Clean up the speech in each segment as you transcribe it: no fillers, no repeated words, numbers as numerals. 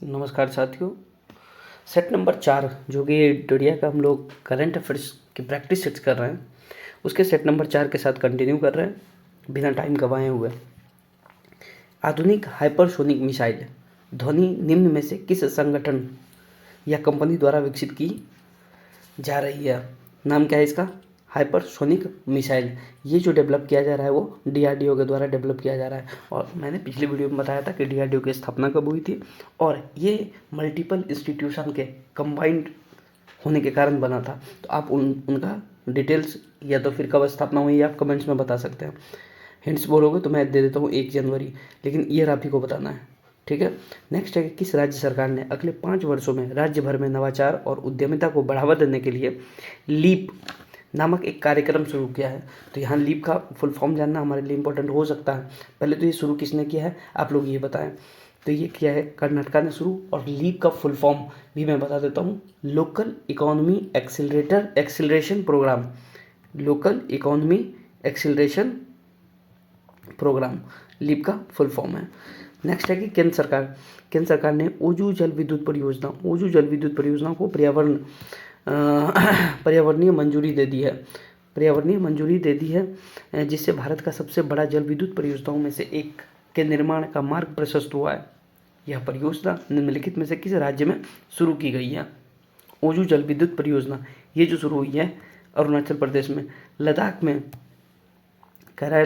नमस्कार साथियों। Set number 4 जो कि डोडिया का हम लोग करंट अफेयर्स की प्रैक्टिस सेट्स कर रहे हैं, उसके सेट नंबर 4 के साथ कंटिन्यू कर रहे हैं बिना टाइम गंवाए हुए। आधुनिक हाइपरसोनिक मिसाइल ध्वनि निम्न में से किस संगठन या कंपनी द्वारा विकसित की जा रही है? नाम क्या है इसका? Hypersonic missile. ये जो डेवलप किया जा रहा है वो डीआरडीओ के द्वारा डेवलप किया जा रहा है। और मैंने पिछली वीडियो में बताया था कि डीआरडीओ की स्थापना कब हुई थी और ये मल्टीपल इंस्टीट्यूशन के कंबाइंड होने के कारण बना था। तो आप उनका डिटेल्स या तो फिर कब स्थापना हुई आप कमेंट्स में बता सकते हैं। हिंट्स बोलोगे तो मैं दे देता हूँ 1 जनवरी, लेकिन ईयर आप ही को बताना है, ठीक है। नेक्स्ट है कि किस राज्य सरकार ने अगले 5 वर्षों में राज्य भर में नवाचार और उद्यमिता को बढ़ावा देने के लिए लीप नामक एक कार्यक्रम शुरू किया है? तो यहाँ लीप का फुल फॉर्म जानना हमारे लिए इंपॉर्टेंट हो सकता है। पहले तो ये शुरू किसने किया है आप लोग ये बताएं। तो ये किया है कर्नाटका ने शुरू, और लीप का फुल फॉर्म भी मैं बता देता हूँ, local economy acceleration program. Local economy acceleration program leap का फुल फॉर्म है। नेक्स्ट है कि केंद्र सरकार ने ओजू जल विद्युत परियोजना को पर्यावरणीय मंजूरी दे दी है, जिससे भारत का सबसे बड़ा जल विद्युत परियोजनाओं में से एक के निर्माण का मार्ग प्रशस्त हुआ है। यह परियोजना निम्नलिखित में से किस राज्य में शुरू की गई है? ओजू जल विद्युत परियोजना ये जो शुरू हुई है अरुणाचल प्रदेश में। लद्दाख में कह रहा है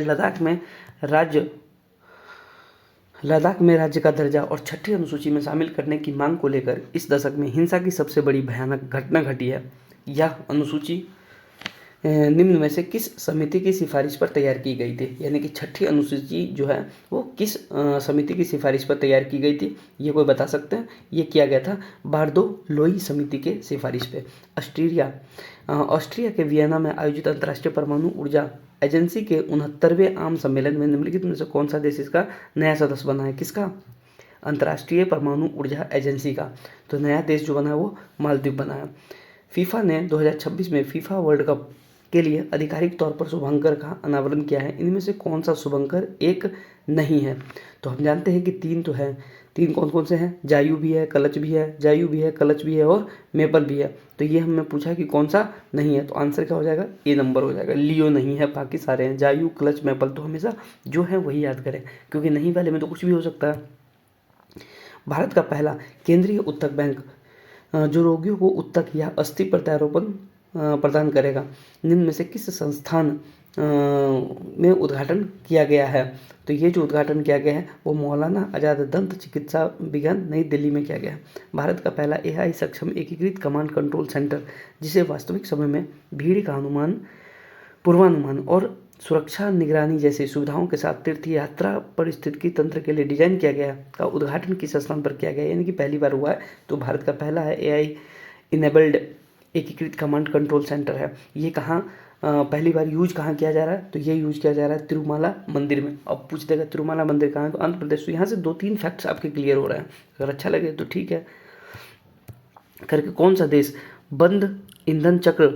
लद्दाख में राज्य का दर्जा और 6ठी अनुसूची में शामिल करने की मांग को लेकर इस दशक में हिंसा की सबसे बड़ी भयानक घटना घटी है। यह अनुसूची निम्न में से किस समिति की सिफारिश पर तैयार की गई थी? यानी कि 6ठी अनुसूची जो है वो किस समिति की सिफारिश पर तैयार की गई थी? ये कोई बता सकते हैं? ये किया गया था बारदोलोई समिति के सिफारिश पे। ऑस्ट्रिया के वियना में आयोजित अंतर्राष्ट्रीय परमाणु ऊर्जा एजेंसी के 69वें आम सम्मेलन में निम्नलिखित में से कौन सा देश इसका नया सदस्य बना है? किसका? अंतर्राष्ट्रीय परमाणु ऊर्जा एजेंसी का। तो नया देश जो बना है वो मालदीव बना है। फीफा ने 2026 में फीफा वर्ल्ड कप के लिए आधिकारिक तौर पर शुभंकर का अनावरण किया है। इनमें से कौन सा शुभंकर एक नहीं है? तो हम जानते हैं कि 3 तो है। 3 कौन कौन से हैं? जायु भी है, कलच भी है और मेपल भी है। तो ये हमने पूछा कि कौन सा नहीं है, तो आंसर क्या हो जाएगा? ए नंबर हो जाएगा। लियो नहीं है, बाकी सारे हैं। जायु, क्लच, मेपल। तो हमेशा जो है वही याद करें, क्योंकि नहीं वाले में तो कुछ भी हो सकता है। भारत का पहला केंद्रीय ऊतक बैंक जो रोगियों को ऊतक या अस्थि प्रत्यारोपण प्रदान करेगा, निम्न में से किस संस्थान में उद्घाटन किया गया है? तो ये जो उद्घाटन किया गया है वो मौलाना आज़ाद दंत चिकित्सा विज्ञान नई दिल्ली में किया गया है। भारत का पहला AI सक्षम एकीकृत कमांड कंट्रोल सेंटर, जिसे वास्तविक समय में भीड़ का पूर्वानुमान और सुरक्षा निगरानी जैसी सुविधाओं के साथ तीर्थ यात्रा परिस्थितिकी तंत्र के लिए डिजाइन किया गया, का उद्घाटन किस स्थान पर किया गया? यानी कि पहली बार हुआ है। तो भारत का पहला है AI इनेबल्ड एकीकृत कमांड कंट्रोल सेंटर है। ये कहाँ पहली बार यूज कहाँ किया जा रहा है? तो ये यूज किया जा रहा है तिरुमाला मंदिर में। अब पूछ देगा तिरुमाला मंदिर कहाँ है, तो आंध्र प्रदेश। तो यहाँ से 2-3 फैक्ट्स आपके क्लियर हो रहे हैं। अगर अच्छा लगे तो ठीक है करके। कौन सा देश बंद ईंधन चक्र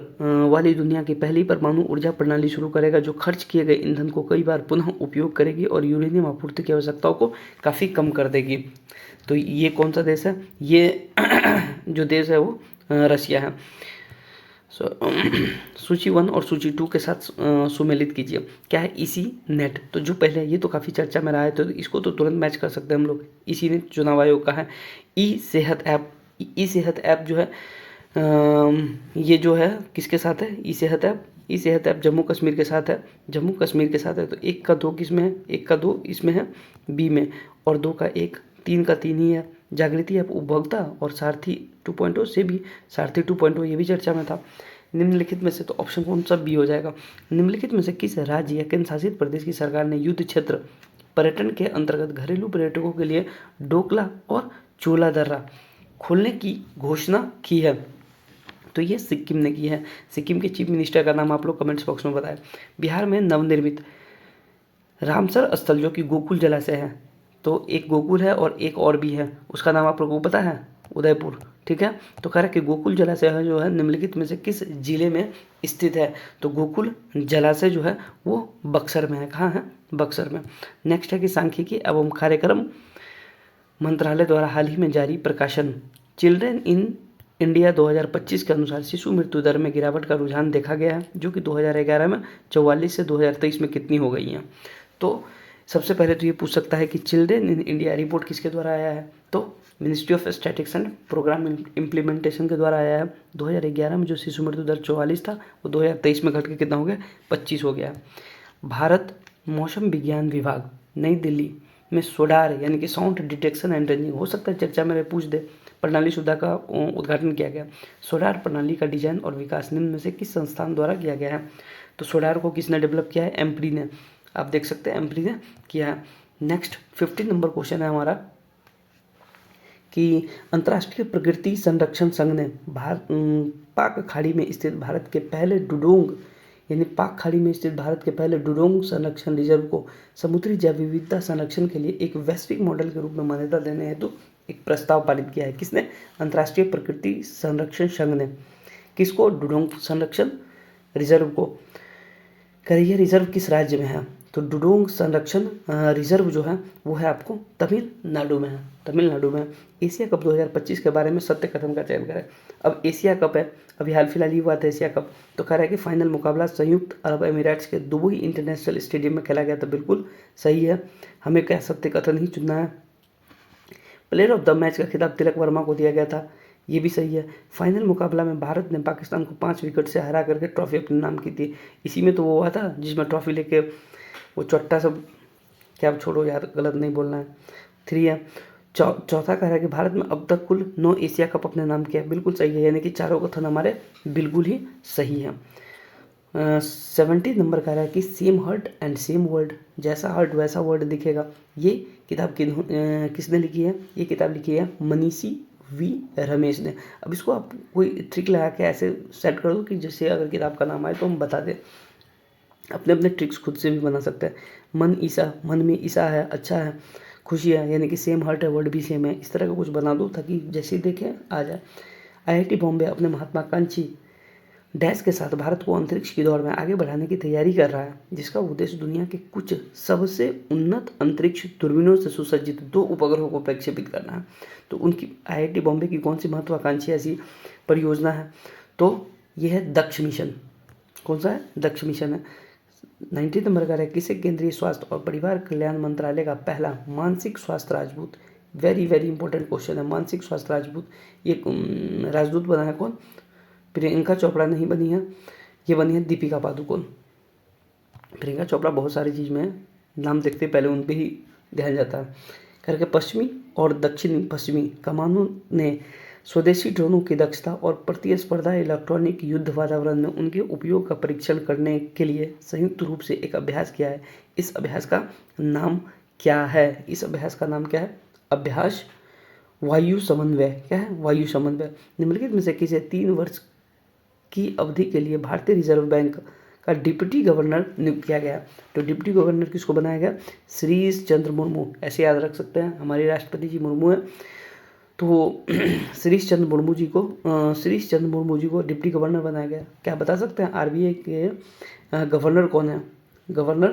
वाली दुनिया की पहली परमाणु ऊर्जा प्रणाली शुरू करेगा, जो खर्च किए गए ईंधन को कई बार पुनः उपयोग करेगी और यूरेनियम आपूर्ति की आवश्यकताओं को काफ़ी कम कर देगी? तो ये कौन सा देश है? ये जो देश है वो रशिया है। सूची 1 और सूची 2 के साथ सुमेलित कीजिए। क्या है इसी नेट? तो जो पहले ये तो काफ़ी चर्चा में रहा है, तो इसको तो तुरंत मैच कर सकते हैं हम लोग। इसी नेट चुनाव आयोग का है। ई सेहत ऐप जो है ये जो है किसके साथ है? ई सेहत ऐप जम्मू कश्मीर के साथ है। तो 1 का 2 किस में है? 1 का 2 इसमें है बी में, और 2 का 1, 3 का 3 ही है। जागृति ऐप उपभोक्ता और सारथी 2.0 से भी, सारथी 2.0 ये भी चर्चा में था। निम्नलिखित में से तो ऑप्शन कौन सा बी हो जाएगा? निम्नलिखित में से किस राज्य या केंद्र शासित प्रदेश की सरकार ने युद्ध क्षेत्र पर्यटन के अंतर्गत घरेलू पर्यटकों के लिए डोकला और चोला दर्रा खोलने की घोषणा की है? तो ये सिक्किम ने की है। सिक्किम के चीफ मिनिस्टर का नाम आप लोग कमेंट्स बॉक्स में बताएं। बिहार में नवनिर्मित रामसर स्थल जो कि गोकुल जलाशय है, तो एक गोकुल है और एक और भी है, उसका नाम आप लोगों को पता है? उदयपुर, ठीक है। तो कह रहा है कि गोकुल जलाशय है जो है निम्नलिखित में से किस जिले में स्थित है? तो गोकुल जलाशय जो है वो बक्सर में है। कहाँ है? बक्सर में। नेक्स्ट है कि सांख्यिकी एवं कार्यक्रम मंत्रालय द्वारा हाल ही में जारी प्रकाशन चिल्ड्रेन इन इंडिया 2025 के अनुसार शिशु मृत्यु दर में गिरावट का रुझान देखा गया है, जो कि 2011 में 44 से 2023 में कितनी हो गई हैं। तो सबसे पहले तो ये पूछ सकता है कि चिल्ड्रेन इन इंडिया रिपोर्ट किसके द्वारा आया है, तो ministry of statistics and program implementation के द्वारा आया है। 2011 में जो शिशु मृत्यु दर 44 था वो 2023 में घट के कितना हो गया, 25 हो गया। भारत मौसम विज्ञान विभाग नई दिल्ली में सोडार यानी कि साउंड डिटेक्शन एंड रेंजिंग, हो सकता है चर्चा मेरे पूछ दे, प्रणाली सुविधा का उद्घाटन किया गया। सोडार प्रणाली का डिजाइन और विकास निम्न में से किस संस्थान द्वारा किया गया है, तो सोडार को किसने डेवलप किया है, एम्प्री ने। आप देख सकते हैं एम्प्री ने किया है। नेक्स्ट 15 नंबर क्वेश्चन है हमारा कि अंतर्राष्ट्रीय प्रकृति संरक्षण संघ ने पाक खाड़ी में स्थित भारत के पहले डुडोंग यानी पाक खाड़ी में स्थित भारत के पहले डुडोंग संरक्षण रिजर्व को समुद्री जैव विविधता संरक्षण के लिए एक वैश्विक मॉडल के रूप में मान्यता देने हेतु एक प्रस्ताव पारित किया है। किसने, अंतर्राष्ट्रीय प्रकृति संरक्षण संघ ने। किसको, डुडोंग संरक्षण रिजर्व को। करिए रिजर्व किस राज्य में है, तो डुडोंग संरक्षण रिजर्व जो है वो है आपको तमिलनाडु में है, तमिलनाडु में। एशिया कप 2025 के बारे में सत्य कथन का चयन करें। अब एशिया कप है, अभी हाल फिलहाल ही हुआ था एशिया कप, तो कह रहा है कि फाइनल मुकाबला संयुक्त अरब अमीरात के दुबई इंटरनेशनल स्टेडियम में खेला गया था। बिल्कुल सही है, हमें क्या सत्य कथन ही चुनना है। प्लेयर ऑफ द मैच का खिताब तिलक वर्मा को दिया गया था, ये भी सही है। फाइनल मुकाबला में भारत ने पाकिस्तान को 5 विकेट से हरा करके ट्रॉफी अपने नाम की थी। इसी में तो वो हुआ था जिसमें ट्रॉफी लेके वो चट्टा सब, क्या छोड़ो यार गलत नहीं बोलना है। 3 है। चौथा कह रहा है कि भारत में अब तक कुल 9 एशिया कप अपने नाम किया, बिल्कुल सही है, यानी कि चारों कथन हमारे बिल्कुल ही सही है। 70 नंबर कह रहा है कि same heart and same word, जैसा हर्ट वैसा वर्ड दिखेगा। ये किताब किसने लिखी है, ये किताब लिखी है मनीषी वी रमेश ने। अब इसको आप कोई ट्रिक लगा के ऐसे सेट कर दो कि जैसे अगर किताब का नाम आए तो हम बता दें। अपने अपने ट्रिक्स खुद से भी बना सकते हैं। मन ईसा, मन में ईसा है, अच्छा है, खुशी है, यानी कि सेम हर्ट है, वर्ड भी सेम है, इस तरह का कुछ बना दो ताकि जैसे ही देखें आ जाए। IIT बॉम्बे अपने महत्वाकांक्षी डैश के साथ भारत को अंतरिक्ष की दौड़ में आगे बढ़ाने की तैयारी कर रहा है, जिसका उद्देश्य दुनिया के कुछ सबसे उन्नत अंतरिक्ष दूरबीनों से सुसज्जित 2 उपग्रहों को प्रक्षेपित करना है। तो उनकी IIT बॉम्बे की कौन सी महत्वाकांक्षी ऐसी परियोजना है, तो यह है दक्ष मिशन। कौन सा है, दक्ष मिशन है। 90 नंबर का है किसे केंद्रीय स्वास्थ्य और परिवार कल्याण मंत्रालय का पहला मानसिक स्वास्थ्य राजदूत, वेरी वेरी इंपॉर्टेंट क्वेश्चन है, मानसिक स्वास्थ्य राजदूत, ये राजदूत बना है कौन, प्रियंका चोपड़ा नहीं बनी है, ये बनी है दीपिका पादुकोण। प्रियंका चोपड़ा बहुत सारी चीज़ में नाम देखते पहले उन पर ही ध्यान जाता है। करके पश्चिमी और दक्षिणी पश्चिमी कमानों ने स्वदेशी ड्रोनों की दक्षता और प्रतिस्पर्धा इलेक्ट्रॉनिक युद्ध वातावरण में उनके उपयोग का परीक्षण करने के लिए संयुक्त रूप से एक अभ्यास किया है। इस अभ्यास का नाम क्या है, इस अभ्यास का नाम क्या है, अभ्यास वायु समन्वय। क्या है, वायु समन्वय। निम्नलिखित में से किसे 3 वर्ष की अवधि के लिए भारतीय रिजर्व बैंक का डिप्टी गवर्नर नियुक्त किया गया, तो डिप्टी गवर्नर किसको बनाया गया, श्रीश चंद्र मुर्मू, ऐसे याद रख सकते हैं, हमारे राष्ट्रपति जी मुर्मू है, तो श्रीश चंद्र मुर्मू जी को डिप्टी गवर्नर बनाया गया। क्या बता सकते हैं RBI के गवर्नर कौन है, गवर्नर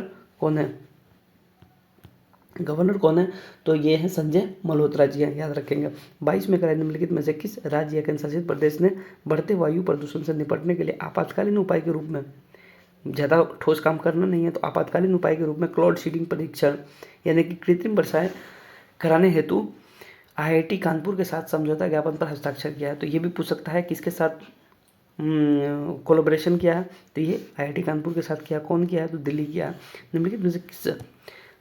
कौन है, तो ये है संजय मल्होत्रा जी हैं, याद रखेंगे। 22 में निम्नलिखित में से किस राज्य या केंद्र शासित प्रदेश ने बढ़ते वायु प्रदूषण से निपटने के लिए आपातकालीन उपाय के रूप में, ज़्यादा ठोस काम करना नहीं है तो आपातकालीन उपाय के रूप में क्लाउड सीडिंग परीक्षण यानी कि कृत्रिम वर्षाएं कराने हेतु IIT कानपुर के साथ समझौता ज्ञापन पर हस्ताक्षर किया है। तो ये भी पूछ सकता है किसके साथ कोलैबोरेशन किया है, तो ये IIT कानपुर के साथ किया, कौन किया है, तो दिल्ली किया है।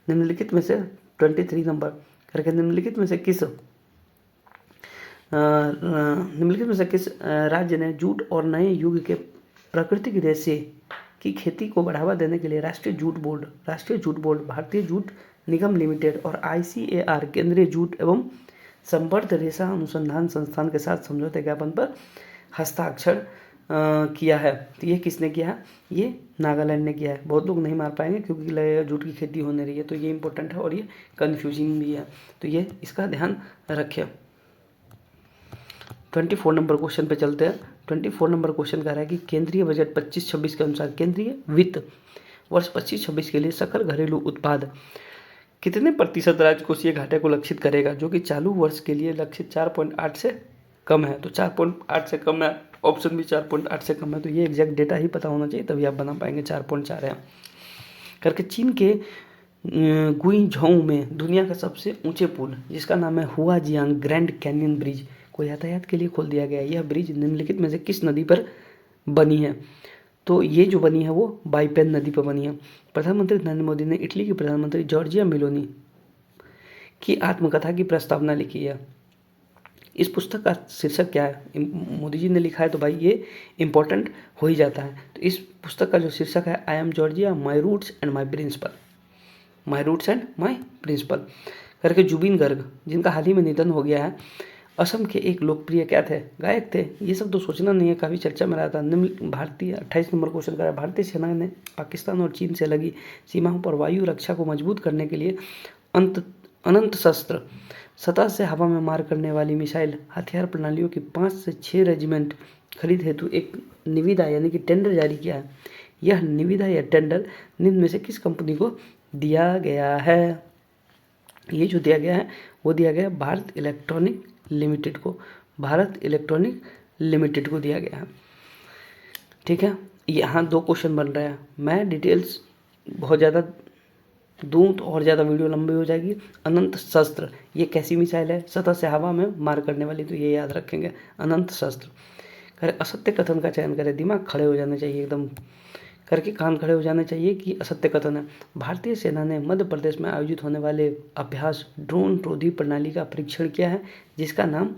निम्नलिखित में से 23 नंबर करके निम्नलिखित में से किस राज्य ने जूट और नए युग के प्राकृतिक रेशे की खेती को बढ़ावा देने के लिए राष्ट्रीय जूट बोर्ड, भारतीय जूट निगम लिमिटेड और ICAR केंद्रीय जूट एवं संवर्ध रेशा अनुसंधान संस्थान के साथ समझौते ज्ञापन पर हस्ताक्षर किया है, तो ये किसने किया है, ये नागालैंड ने किया है। बहुत लोग नहीं मार पाएंगे क्योंकि जूट की खेती होने रही है, तो ये इंपॉर्टेंट है और ये कन्फ्यूजिंग भी है, तो ये इसका ध्यान रखें। 24 नंबर क्वेश्चन पे चलते हैं। 24 नंबर क्वेश्चन कह रहा है कि केंद्रीय बजट 25-26 के अनुसार केंद्रीय वित्त वर्ष 25-26 के लिए सकल घरेलू उत्पाद कितने प्रतिशत राजकोषीय घाटे को लक्षित करेगा, जो कि चालू वर्ष के लिए लक्षित 4.8 से कम है। तो 4.8 से कम है, ऑप्शन भी 4.8 से कम है, तो ये एग्जैक्ट डेटा ही पता होना चाहिए तभी आप बना पाएंगे। 4.4 है करके। चीन के गुइझोउ में दुनिया का सबसे ऊंचे पुल जिसका नाम है हुआजियांग ग्रैंड कैनियन ब्रिज को यातायात के लिए खोल दिया गया है। यह ब्रिज निम्नलिखित में से किस नदी पर बनी है? तो ये जो बनी है वो बाइपेन नदी पर बनी है। प्रधानमंत्री नरेंद्र मोदी ने इटली के प्रधानमंत्री जॉर्जिया मेलोनी की आत्मकथा की प्रस्तावना लिखी है। इस पुस्तक का शीर्षक क्या है? मोदी जी ने लिखा है तो भाई ये इंपॉर्टेंट हो ही जाता है। तो इस पुस्तक का जो शीर्षक है I am Georgia my roots and my principal, my roots and my principal करके। जुबिन गर्ग जिनका हाल ही में निधन हो गया है, असम के एक लोकप्रिय क्या थे? गायक थे। ये सब तो सोचना नहीं है, काफ़ी चर्चा में रहा था। निम्न भारतीय 28 नंबर क्वेश्चन का है। भारतीय सेना ने पाकिस्तान और चीन से लगी सीमाओं पर वायु रक्षा को मजबूत करने के लिए अनंत शस्त्र सतह से हवा में मार करने वाली मिसाइल हथियार प्रणालियों की 5 से 6 रेजिमेंट खरीद हेतु एक निविदा यानी कि टेंडर जारी किया है। यह निविदा या टेंडर निम्न में से किस कंपनी को दिया गया है? ये जो दिया गया है वो दिया गया भारत इलेक्ट्रॉनिक लिमिटेड को, भारत इलेक्ट्रॉनिक लिमिटेड को दिया गया है। ठीक है, यहाँ 2 क्वेश्चन बन रहे हैं। मैं डिटेल्स बहुत ज़्यादा दूँ तो और ज़्यादा वीडियो लंबी हो जाएगी। अनंत शस्त्र ये कैसी मिसाइल है? सतह से हवा में मार करने वाली, तो ये याद रखेंगे अनंत शस्त्र। करे असत्य कथन का चयन करें। दिमाग खड़े हो जाने चाहिए एकदम करके, कान खड़े हो जाने चाहिए कि असत्य कथन है। भारतीय सेना ने मध्य प्रदेश में आयोजित होने वाले अभ्यास ड्रोन रोधी प्रणाली का परीक्षण किया है जिसका नाम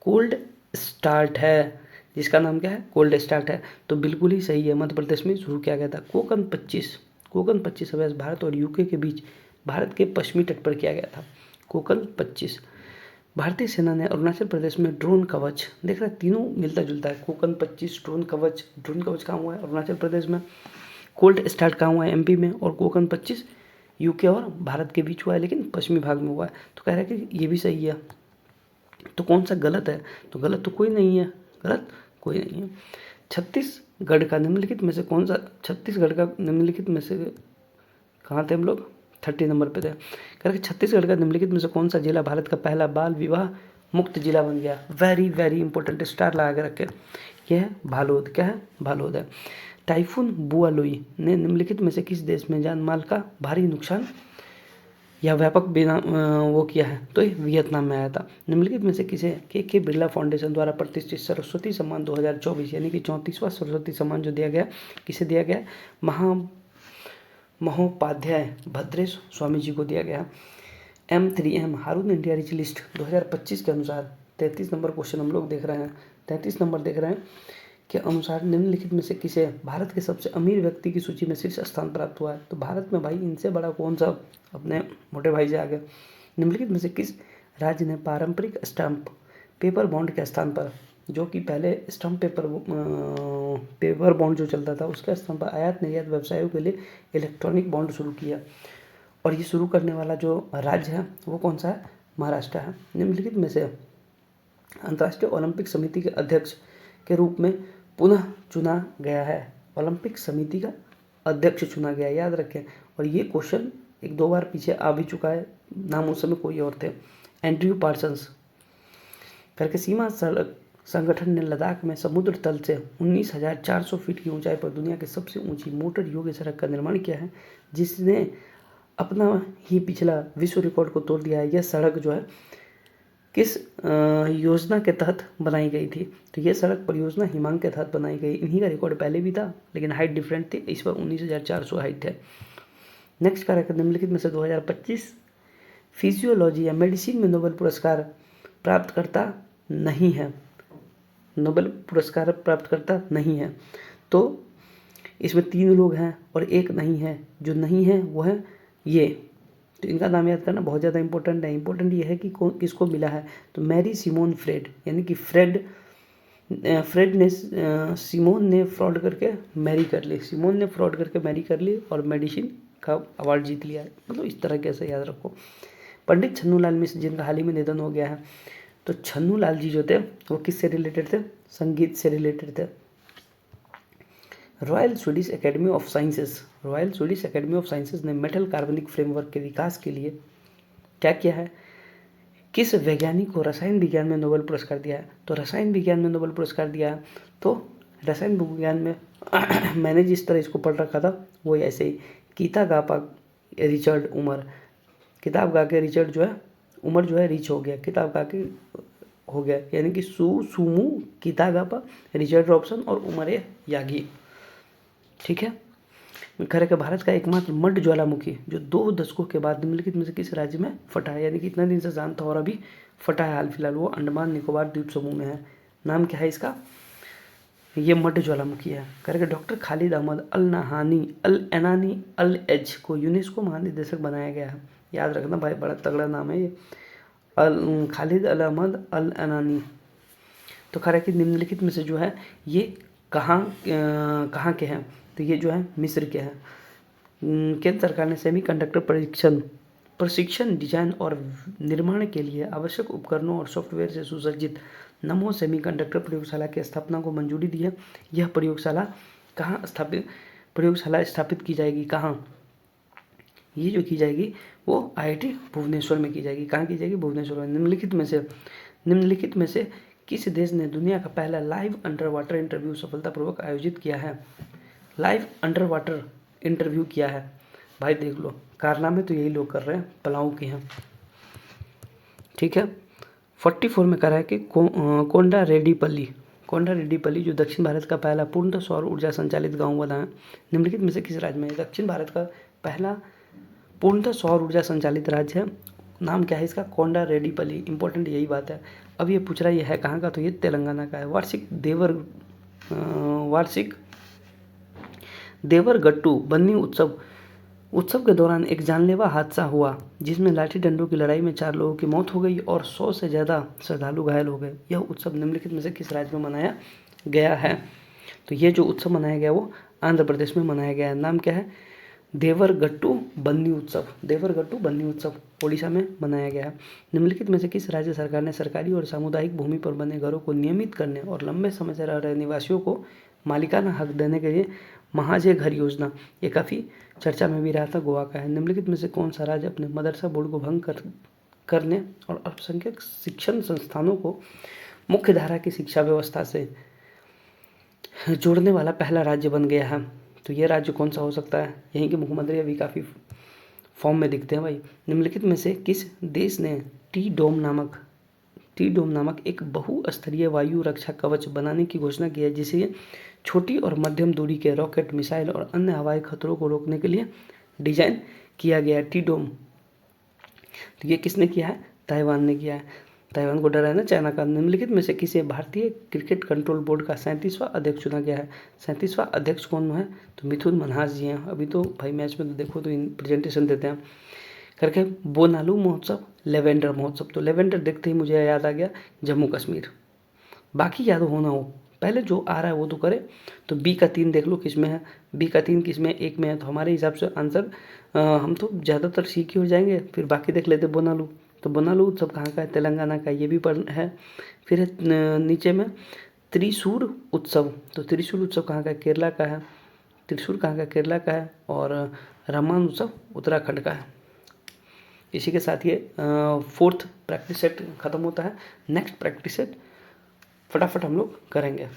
कोल्ड स्टार्ट है। जिसका नाम क्या है? कोल्ड स्टार्ट है। तो बिल्कुल ही सही है, मध्य प्रदेश में शुरू किया गया था। कोकन 25 अभ्यास भारत और यूके के बीच भारत के पश्चिमी तट पर किया गया था। कोकन 25। भारतीय सेना ने अरुणाचल प्रदेश में ड्रोन कवच, देख रहा है तीनों मिलता जुलता है। कोकन 25, ड्रोन कवच कहाँ हुआ है? अरुणाचल प्रदेश में। कोल्ड स्टार्ट कहाँ हुआ है? एमपी में। और कोकन 25 यूके और भारत के बीच हुआ है, लेकिन पश्चिमी भाग में हुआ है। तो कह रहा है कि ये भी सही है। तो कौन सा गलत है? तो गलत तो कोई नहीं है, गलत कोई नहीं है। छत्तीसगढ़ का निम्नलिखित में से कौन सा, छत्तीसगढ़ का निम्नलिखित में से कहाँ थे हम लोग? 30 नंबर पे थे। करके छत्तीसगढ़ का निम्नलिखित में से कौन सा जिला भारत का पहला बाल विवाह मुक्त जिला बन गया? वेरी वेरी इंपॉर्टेंट, स्टार लगा के रखे। यह है भालोद। क्या है? भालोद है। टाइफून बुआलुई ने निम्नलिखित में से किस देश में जान माल का भारी नुकसान या व्यापक बिना वो किया है? तो ये वियतनाम में आया था। निम्नलिखित में से किसे के बिरला फाउंडेशन द्वारा प्रतिष्ठित सरस्वती सम्मान 2024 यानी कि 34वां सरस्वती सम्मान जो दिया गया, किसे दिया गया? महोपाध्याय भद्रेश स्वामी जी को दिया गया। M3M हारून इंडिया रिच लिस्ट 2025 के अनुसार 33 नंबर क्वेश्चन हम लोग देख रहे हैं। 33 नंबर देख रहे हैं के अनुसार निम्नलिखित में से किसे भारत के सबसे अमीर व्यक्ति की सूची में शीर्ष स्थान प्राप्त हुआ है? तो भारत में भाई इनसे बड़ा कौन सा अपने मोटे भाई से आगे। निम्नलिखित में से किस राज्य ने पारंपरिक स्टैंप पेपर बॉन्ड के स्थान पर, जो कि पहले स्टैंप पेपर बॉन्ड जो चलता था उसके स्थान पर आयात निर्यात व्यवसायों के लिए इलेक्ट्रॉनिक बॉन्ड शुरू किया? और ये शुरू करने वाला जो राज्य है वो कौन सा है? महाराष्ट्र है। निम्नलिखित में से अंतर्राष्ट्रीय ओलंपिक समिति के अध्यक्ष के रूप में पुनः चुना गया है? ओलंपिक समिति का अध्यक्ष चुना गया, याद रखें। और ये क्वेश्चन 1-2 बार पीछे आ भी चुका है, नाम उस समय कोई और थे, एंड्रयू पार्सन्स करके। सीमा सड़क संगठन ने लद्दाख में समुद्र तल से 19,400 फीट की ऊंचाई पर दुनिया की सबसे ऊंची मोटर योग्य सड़क का निर्माण किया है, जिसने अपना ही पिछला विश्व रिकॉर्ड को तोड़ दिया है। यह सड़क जो है किस योजना के तहत बनाई गई थी? तो ये सड़क परियोजना हिमांक के तहत बनाई गई। इन्हीं का रिकॉर्ड पहले भी था लेकिन हाइट डिफरेंट थी, इस पर 19,400 हाइट है। नेक्स्ट कार्यक्रम निम्नलिखित में से 2025 फिजियोलॉजी या मेडिसिन में नोबेल पुरस्कार प्राप्तकर्ता नहीं है? नोबेल पुरस्कार प्राप्तकर्ता नहीं है। तो इसमें 3 लोग हैं और एक नहीं है। जो नहीं है वो है ये, तो इनका नाम याद करना बहुत ज़्यादा इंपॉर्टेंट है। इंपॉर्टेंट ये है कि किसको मिला है? तो मैरी सिमोन फ्रेड, यानी कि फ्रेड ने सिमोन ने फ्रॉड करके मैरी कर ली, सिमोन ने फ्रॉड करके मैरी कर ली और मेडिसिन का अवार्ड जीत लिया है। मतलब इस तरह कैसे याद रखो। पंडित छन्नूलाल मिश्र जिनका हाल ही में निधन हो गया है, तो छन्नूलाल जी जो थे वो किससे रिलेटेड थे? संगीत से रिलेटेड थे। Royal Swedish academy of sciences, royal Swedish academy of sciences ने मेटल कार्बनिक फ्रेमवर्क के विकास के लिए क्या किया है? किस वैज्ञानिक को रसायन विज्ञान में नोबेल पुरस्कार दिया है? तो रसायन विज्ञान में नोबेल पुरस्कार दिया है। तो रसायन विज्ञान में मैंने जिस तरह इसको पढ़ रखा था वो ऐसे ही, कीतागापा रिचर्ड उमर, किताब गा के रिचर्ड जो है उमर जो है रिच हो गया, किताब गा के हो गया, यानी कि सुमू कीतागापा रिचर्ड रॉबसन और उमर यागी। ठीक है। खरे के भारत का एकमात्र मड ज्वालामुखी जो 2 दशकों के बाद निम्नलिखित में से किस राज्य में फटा है? यानी कि इतना दिन से शांत था और अभी फटा है हाल फिलहाल, वो अंडमान निकोबार द्वीप समूह में है। नाम क्या है इसका? ये मड ज्वालामुखी है। करके डॉक्टर खालिद अहमद अल एनानी अल एज को यूनेस्को महानिदेशक बनाया गया है। याद रखना भाई, बड़ा तगड़ा नाम है ये, खालिद अहमद अल एनानी। तो खरा कि निम्नलिखित में से जो है ये कहाँ के हैं? तो ये जो है मिस्र के हैं। केंद्र सरकार ने सेमीकंडक्टर प्रशिक्षण डिजाइन और निर्माण के लिए आवश्यक उपकरणों और सॉफ्टवेयर से सुसज्जित नमो सेमीकंडक्टर प्रयोगशाला की स्थापना को मंजूरी दी है। यह प्रयोगशाला स्थापित की जाएगी कहाँ? ये जो की जाएगी वो IIT भुवनेश्वर में की जाएगी। कहाँ की जाएगी? भुवनेश्वर में। निम्नलिखित में से किस देश ने दुनिया का पहला लाइव अंडर वाटर इंटरव्यू सफलतापूर्वक आयोजित किया है? लाइव अंडर वाटर इंटरव्यू किया है भाई, देख लो कारनामे तो यही लोग कर रहे हैं, पलाऊ के हैं। ठीक है। 44 में करा है कि कोंडारेड्डीपल्ली जो दक्षिण भारत का पहला पूर्णतः सौर ऊर्जा संचालित गांव बना है। निम्नलिखित में से किस राज्य में? दक्षिण भारत का पहला पूर्णतः सौर ऊर्जा संचालित राज्य है। नाम क्या है इसका? कोंडारेड्डीपल्ली। इंपॉर्टेंट यही बात है। अब ये पूछ रहा है ये है कहाँ का? तो ये तेलंगाना का है। वार्षिक देवरगट्टू बन्नी उत्सव के दौरान एक जानलेवा हादसा हुआ जिसमें लाठी डंडों की लड़ाई में 4 लोगों की मौत हो गई और 100 से ज़्यादा श्रद्धालु घायल हो गए। यह उत्सव निम्नलिखित में से किस राज्य में मनाया गया है? तो ये जो उत्सव मनाया गया वो आंध्र प्रदेश में मनाया गया है। नाम क्या है? देवरगट्टू बन्नी उत्सव ओडिशा में मनाया गया है। निम्नलिखित में से किस राज्य सरकार ने सरकारी और सामुदायिक भूमि पर बने घरों को नियमित करने और लंबे समय से रह रहे निवासियों को मालिकाना हक देने के लिए महाजय घर योजना, ये काफ़ी चर्चा में भी रहा था, गोवा का है। निम्नलिखित में से कौन सा राज्य अपने मदरसा बोर्ड को भंग करने और अल्पसंख्यक शिक्षण संस्थानों को मुख्य धारा की शिक्षा व्यवस्था से जोड़ने वाला पहला राज्य बन गया है? तो ये राज्य कौन सा हो सकता है? यहीं के मुख्यमंत्री अभी काफ़ी फॉर्म में दिखते हैं भाई। निम्नलिखित में से किस देश ने टी डोम नामक एक बहुस्तरीय वायु रक्षा कवच बनाने की घोषणा की है, जिसे छोटी और मध्यम दूरी के रॉकेट, मिसाइल और अन्य हवाई खतरों को रोकने के लिए डिजाइन किया गया है? टी डोम। तो ये किसने किया है? ताइवान ने किया है। ताइवान को डरा है ना चाइना का। निम्नलिखित में से किसे भारतीय क्रिकेट कंट्रोल बोर्ड का 37वां अध्यक्ष चुना गया है? 37वां अध्यक्ष कौन है? तो मिथुन मनहास जी हैं। अभी तो भाई मैच में तो देखो तो इन प्रेजेंटेशन देते हैं करके। बोनालू महोत्सव, लेवेंडर महोत्सव। तो लेवेंडर देखते ही मुझे याद आ गया जम्मू कश्मीर। बाकी याद हो ना हो, पहले जो आ रहा है वो तो करे। तो बी का 3 देख लो किस में है। बी का 3 किस में? 1 में है। तो हमारे हिसाब से आंसर हम तो ज़्यादातर सी की हो जाएंगे, फिर बाकी देख लेते। बोनालू, तो बोनालू उत्सव कहाँ का है? तेलंगाना का, ये भी है। फिर है नीचे में त्रिशूर उत्सव। तो त्रिशूर उत्सव कहाँ का है? केरला का है। त्रिशूर कहाँ का? केरला का है। और रामायण उत्सव उत्तराखंड का है। इसी के साथ ये 4th प्रैक्टिस सेट खत्म होता है। नेक्स्ट प्रैक्टिस सेट फटाफट हम लोग करेंगे।